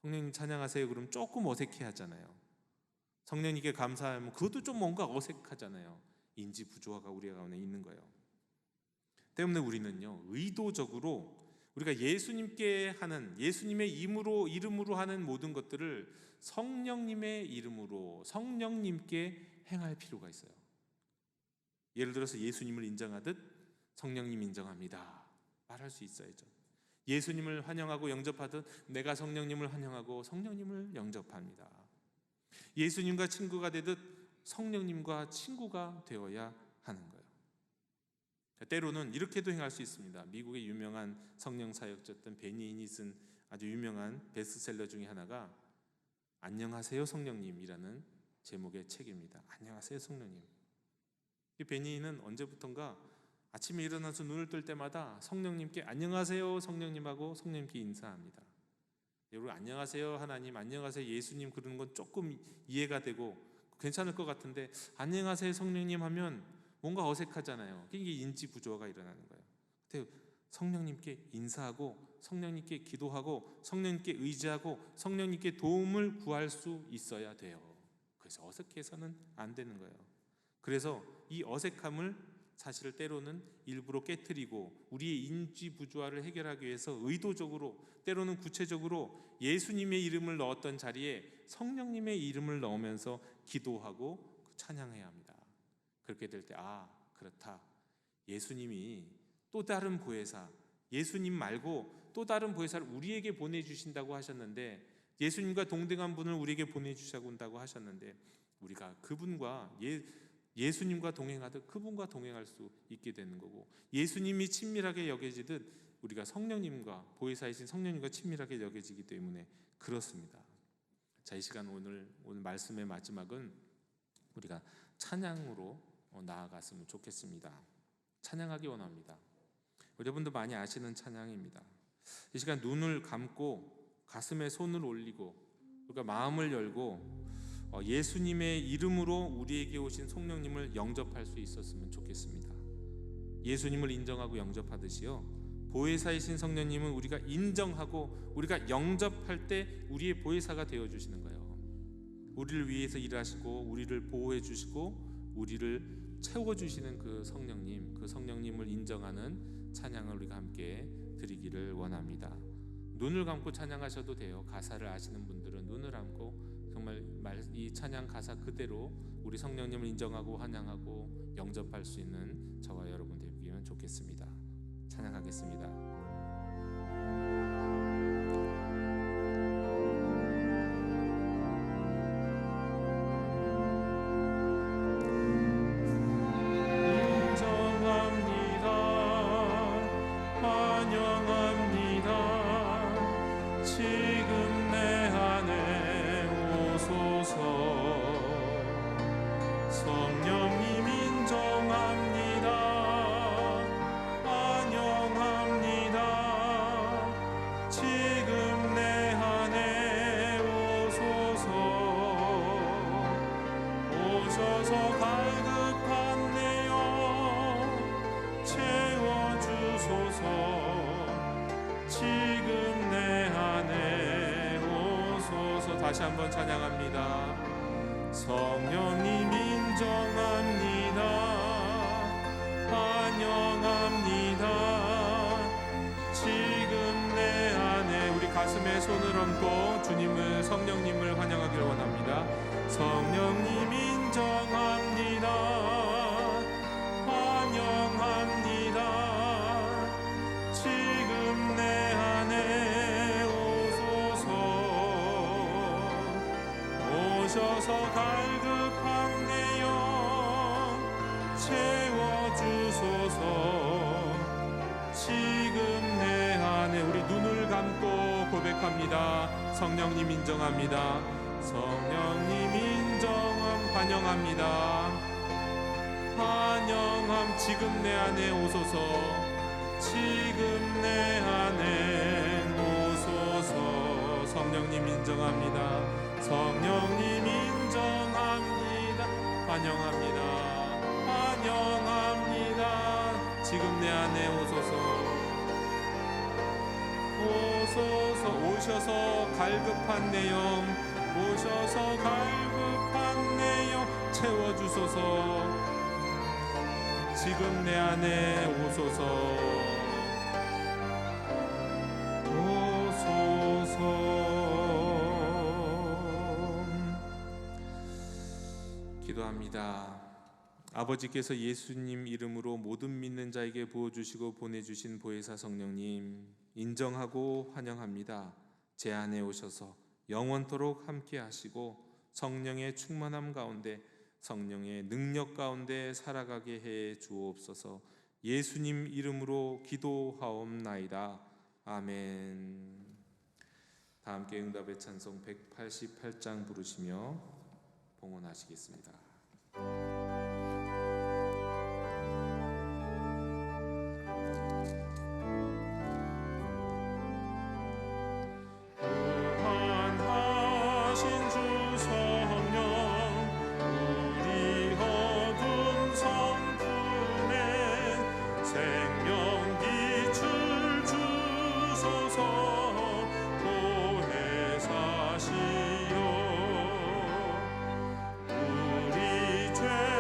성령님 찬양하세요 그러면 조금 어색해 하잖아요. 성령님께 감사하면 그것도 좀 뭔가 어색하잖아요. 인지 부조화가 우리 가운데 있는 거예요. 때문에 우리는요, 의도적으로 우리가 예수님께 하는, 예수님의 이름으로 하는 모든 것들을 성령님의 이름으로 성령님께 행할 필요가 있어요. 예를 들어서 예수님을 인정하듯 성령님 인정합니다 말할 수 있어야죠. 예수님을 환영하고 영접하듯 내가 성령님을 환영하고 성령님을 영접합니다. 예수님과 친구가 되듯 성령님과 친구가 되어야 하는 거예요. 때로는 이렇게도 행할 수 있습니다. 미국의 유명한 성령 사역자였던 베니인이 쓴 아주 유명한 베스트셀러 중에 하나가 안녕하세요 성령님이라는 제목의 책입니다. 안녕하세요 성령님. 이 베니인은 언제부턴가 아침에 일어나서 눈을 뜰 때마다 성령님께 안녕하세요 성령님하고 성령님께 인사합니다. 여러분, 안녕하세요 하나님, 안녕하세요 예수님 그러는 건 조금 이해가 되고 괜찮을 것 같은데 안녕하세요 성령님 하면 뭔가 어색하잖아요. 이게 인지 부조화가 일어나는 거예요. 근데 성령님께 인사하고 성령님께 기도하고 성령님께 의지하고 성령님께 도움을 구할 수 있어야 돼요. 그래서 어색해서는 안 되는 거예요. 그래서 이 어색함을 사실 때로는 일부러 깨트리고 우리의 인지 부조화를 해결하기 위해서 의도적으로, 때로는 구체적으로 예수님의 이름을 넣었던 자리에 성령님의 이름을 넣으면서 기도하고 찬양해야 합니다. 그렇게 될 때 그렇다, 예수님이 또 다른 보혜사, 예수님 말고 또 다른 보혜사를 우리에게 보내주신다고 하셨는데, 예수님과 동등한 분을 우리에게 보내주신다고 하셨는데, 우리가 그분과 예수님과 동행하듯 그분과 동행할 수 있게 되는 거고, 예수님이 친밀하게 여겨지듯 우리가 성령님과, 보혜사이신 성령님과 친밀하게 여겨지기 때문에 그렇습니다. 자, 이 시간 오늘 말씀의 마지막은 우리가 찬양으로 나아갔으면 좋겠습니다. 찬양하기 원합니다. 여러분도 많이 아시는 찬양입니다. 이 시간 눈을 감고 가슴에 손을 올리고 우리가 마음을 열고 예수님의 이름으로 우리에게 오신 성령님을 영접할 수 있었으면 좋겠습니다. 예수님을 인정하고 영접하듯이요, 보혜사이신 성령님은 우리가 인정하고 우리가 영접할 때 우리의 보혜사가 되어주시는 거예요. 우리를 위해서 일하시고 우리를 보호해 주시고 우리를 채워주시는 그 성령님을 인정하는 찬양을 우리가 함께 드리기를 원합니다. 눈을 감고 찬양하셔도 돼요. 가사를 아시는 분들은 눈을 감고 정말 이 찬양 가사 그대로 우리 성령님을 인정하고 환영하고 영접할 수 있는 저와 여러분 되기면 좋겠습니다. 찬양하겠습니다. 다시 한번 찬양합니다. 성령님 인정합니다. 환영합니다. 지금 내 안에, 우리 가슴에 손을 얹고 주님을, 성령님을 환영하기를 원합니다. 성령님 인정합니다. 환영합니다. 지금 내 안에 오셔서 갈급한 내 영 채워주소서. 지금 내 안에, 우리 눈을 감고 고백합니다. 성령님 인정합니다. 성령님 환영합니다. 환영함. 지금 내 안에 오소서. 지금 내 안에 오소서. 성령님 인정합니다. 성령님 인정합니다. 환영합니다. 환영합니다. 지금 내 안에 오소서. 오셔서 갈급한 내 영, 오셔서 갈급한 내 영 채워주소서. 지금 내 안에 오소서. 기도합니다. 아버지께서 예수님 이름으로 모든 믿는 자에게 부어주시고 보내주신 보혜사 성령님 인정하고 환영합니다. 제 안에 오셔서 영원토록 함께 하시고 성령의 충만함 가운데, 성령의 능력 가운데 살아가게 해 주옵소서. 예수님 이름으로 기도하옵나이다. 아멘. 다 함께 응답의 찬송 188장 부르시며 봉헌하시겠습니다. 죄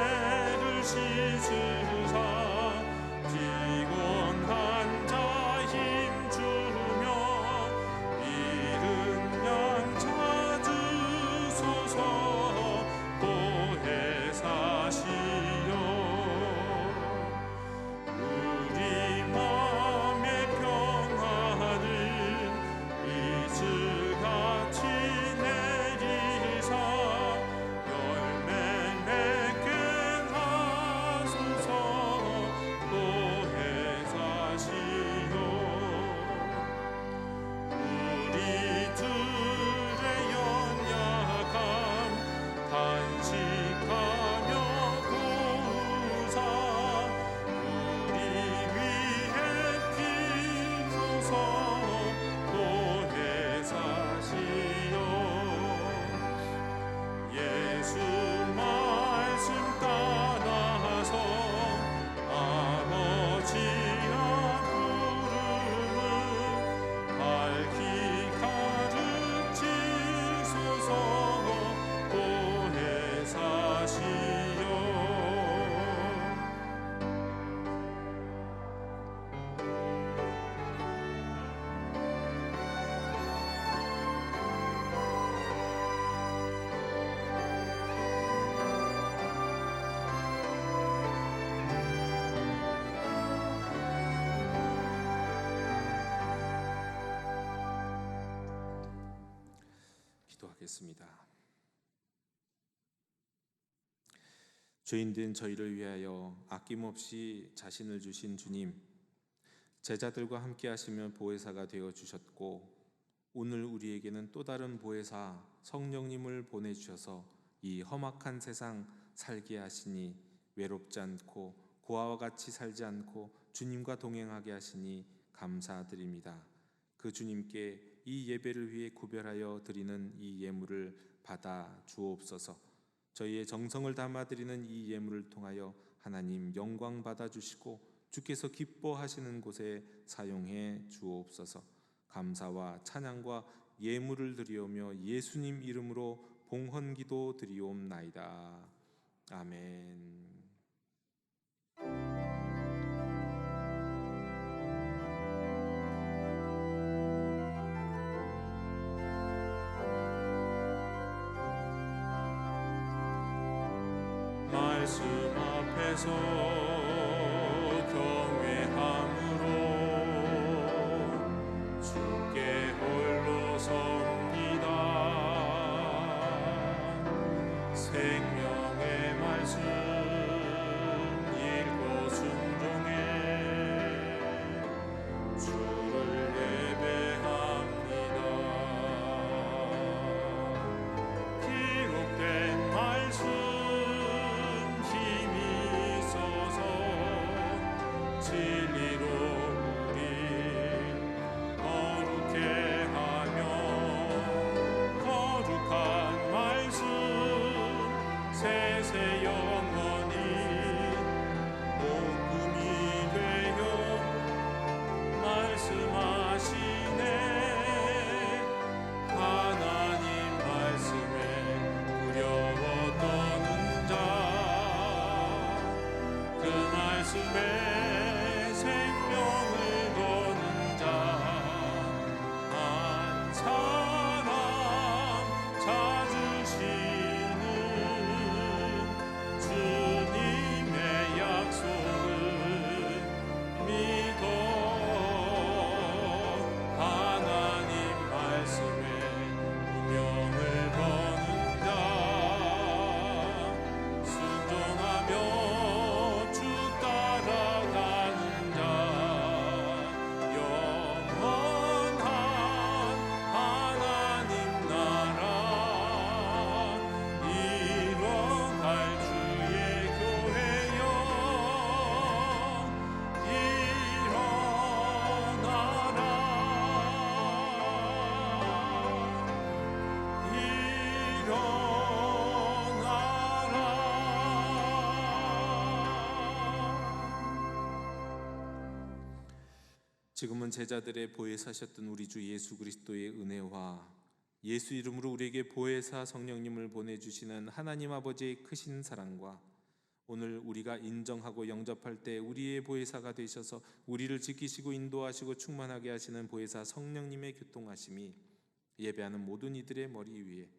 하겠습니다. 죄인된 저희를 위하여 아낌없이 자신을 주신 주님, 제자들과 함께 하시며 보혜사가 되어 주셨고 오늘 우리에게는 또 다른 보혜사 성령님을 보내주셔서 이 험악한 세상 살게 하시니 외롭지 않고 고아와 같이 살지 않고 주님과 동행하게 하시니 감사드립니다. 그 주님께 이 예배를 위해 구별하여 드리는 이 예물을 받아 주옵소서. 저희의 정성을 담아 드리는 이 예물을 통하여 하나님 영광 받아 주시고 주께서 기뻐하시는 곳에 사용해 주옵소서. 감사와 찬양과 예물을 드리오며 예수님 이름으로 봉헌기도 드리옵나이다. 아멘. 말씀 앞에서 경외함으로 주께 홀로 섭니다. 생명의 말씀 읽고 순종해 주를 예배합니다. 기록된 말씀 진리로 우리 거룩해 하며 거룩한 말씀 세세 영원히 복음이 되어 말씀하시네. 하나님 말씀에 두려워 떠는 자 그 말씀에 생명을 거는 자 한 사람 찾으시는 주님의 약속을 믿어 하나님 말씀에 운명을 거는 자 순종하며 주 따라가는 자 영원한 하나님 나라 이뤄갈 주의 교회여 지금은 제자들의 보혜사셨던 우리 주 예수 그리스도의 은혜와 예수 이름으로 우리에게 보혜사 성령님을 보내주시는 하나님 아버지의 크신 사랑과 오늘 우리가 인정하고 영접할 때 우리의 보혜사가 되셔서 우리를 지키시고 인도하시고 충만하게 하시는 보혜사 성령님의 교통하심이 예배하는 모든 이들의 머리 위에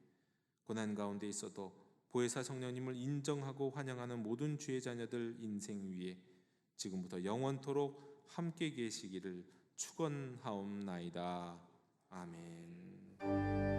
고난 가운데 있어도 보혜사 성령님을 인정하고 환영하는 모든 주의 자녀들 인생 위에 지금부터 영원토록 함께 계시기를 축원하옵나이다. 아멘.